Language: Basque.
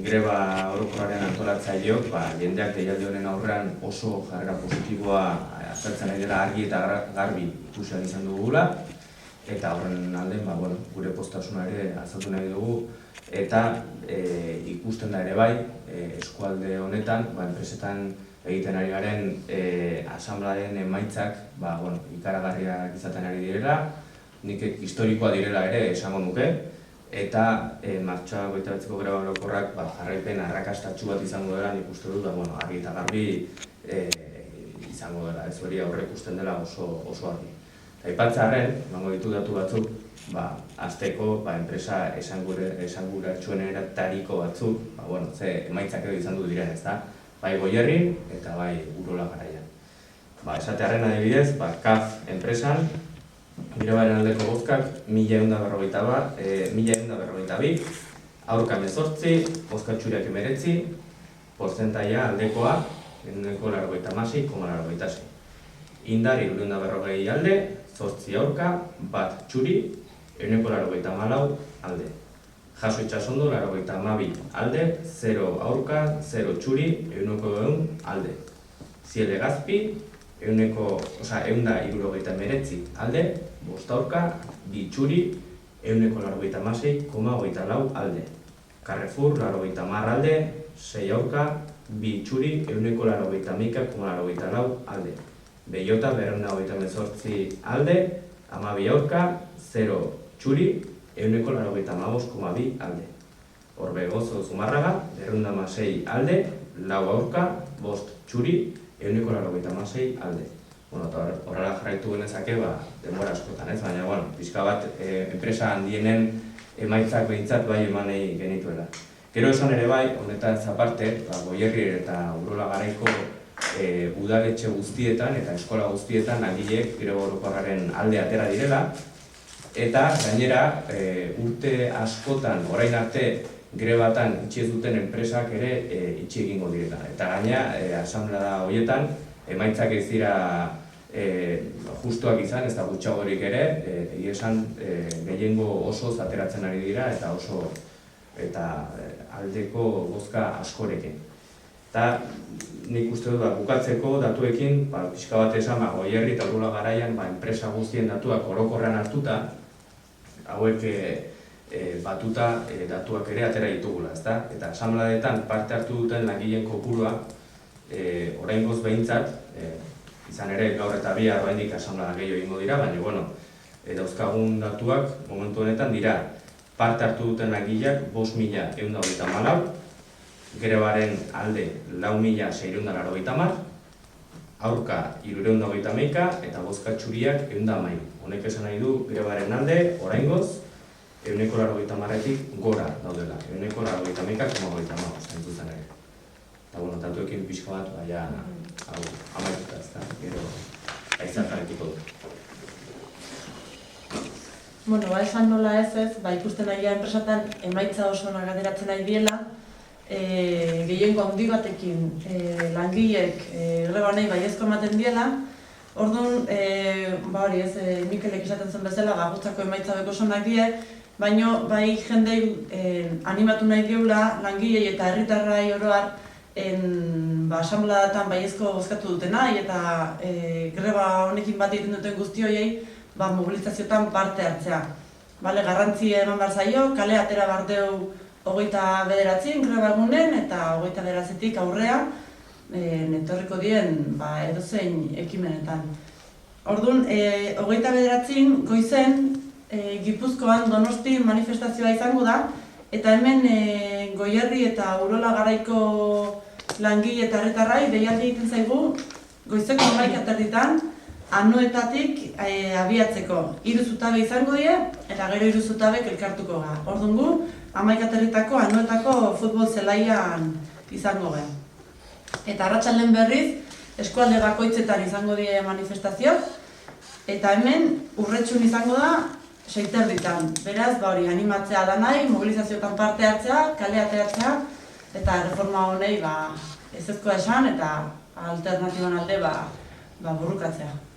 Greba orokorraren antolatzaileok jendeak deialdi honen aurrean oso jarrera positiboa azaltzen ari dela argi eta garbi ikusi izan dugula, eta horren alden gure poztasuna ere azaldu nahi dugu, eta ikusten da ere bai eskualde honetan enpresetan egiten ari garen asanbladen emaitzak ikaragarriak izaten ari direla, nik historikoa direla ere esango nuke, eta martxoak 29ko greba orokorrak jarraipen arrakastatsu bat izango dela, nik uste dut argi eta garbi izango dela, ez hori aurre ikusten dela oso argi. Aipatzearren, emango ditu datu batzuk, hasteko enpresa esanguratsuenetariko batzuk, ze emaitzak edo izan du diren, ezta? Bai Goierrin eta bai Urola Garaian. Esatearren adibidez, CAF enpresan, grebaren aldeko bozkak 1142, aurka 18, bozka txuriak 19, portzentaia aldekoa 96,86. Indar 340 alde, 8 aurka, 1 txuri, 184 alde. Jaso itxasondo 92 alde, 0 aurka, 0 txuri, 101 alde. Ziele Gazpi, 179 alde, 5 aurka, 2 txuri, 196,84 alde. Carrefour 90 alde, 6 aurka, 2 txuri, 191,84 alde. Bellota 228 alde, 12 aurka, 0 txuri, 195,2 alde. Orbegozo Zumarraga 206 alde, 4 aurka, 5 txuri, 196 alde. Horrela jarraitu genezake denbora askotan, baina pixka bat enpresa handienen emaitzak behintzat bai emanei genituela. Gero esan ere bai, honetaz aparte, Goierri eta Urola Garaiko udaletxe guztietan eta eskola guztietan langileek greba orokorraren alde atera direla, eta gainera urte askotan, orain arte grebatan itxi ez duten enpresak ere itxi egingo direla. Eta gaina, asanblada horietan, emaitzak ez dira justuak izan, ez da gutxagorik ere, egia esan gehiengo oso ateratzen ari dira eta oso aldeko bozka askorekin. Eta nik uste dut bukatzeko datuekin, pixka bat esan Goierri eta Urola Garaian enpresa guztien datuak orokorrean hartuta, hauek batuta datuak ere atera ditugula, ezta? Eta asanbladetan parte hartu duten langileen kopurua oraingoz behintzat, izan ere gaur eta bihar oraindik asanblada gehiago egingo dira, baina dauzkagun datuak momentu honetan dira parte hartu duten langileak 5.124, grebaren alde 4.680, aurka 321 eta bozka txuriak 110. Honek esan nahi du grebaren alde oraingoz 180tik gora daudela, 181,55 zentuzen ere. Eta datuekin pixko bat, amaituta ez da, gero aizan jarretiko dut. Esan nola ez, ikusten nahi enpresatan emaitza oso nagateratzen nahi diela, gehiengo handi batekin langileek greba honei baiezko ematen diela. Orduan, Mikelek esaten zen bezala, guztako emaitza beko sonak die, baina bai jendei animatu nahi diula langilei eta herritarrai oroar asanbladatan baiezko bozkatu dutenai eta greba honekin bat egiten duten guzti horiei mobilizazioetan parte hartzea. Garrantzi eman behar zaio, kale atera behar deu 29 greba egunen eta 29-tik aurrea netorriko dien edozein ekimenetan. Orduan, 29 goizen Gipuzkoan Donosti manifestazioa izango da, eta hemen Goierri eta Urola Garaiko langile eta herritarrai deialdi egiten zaigu goizeko 11:00 Anoetatik abiatzeko. 3 zutabe izango die, eta gero 3 zutabek elkartuko ga. Orduan gu, 11:00 Anoetako futbol zelaian izango ga. Eta arratsalden berriz, eskualde bakoitzetan izango die manifestazioak, eta hemen Urretxun izango da 6:30. Beraz, animatzea da nahi, mobilizazioetan parte hartzea, kale ateratzea, eta reforma honei ezezkoa esan eta alternatiban alde borrukatzea.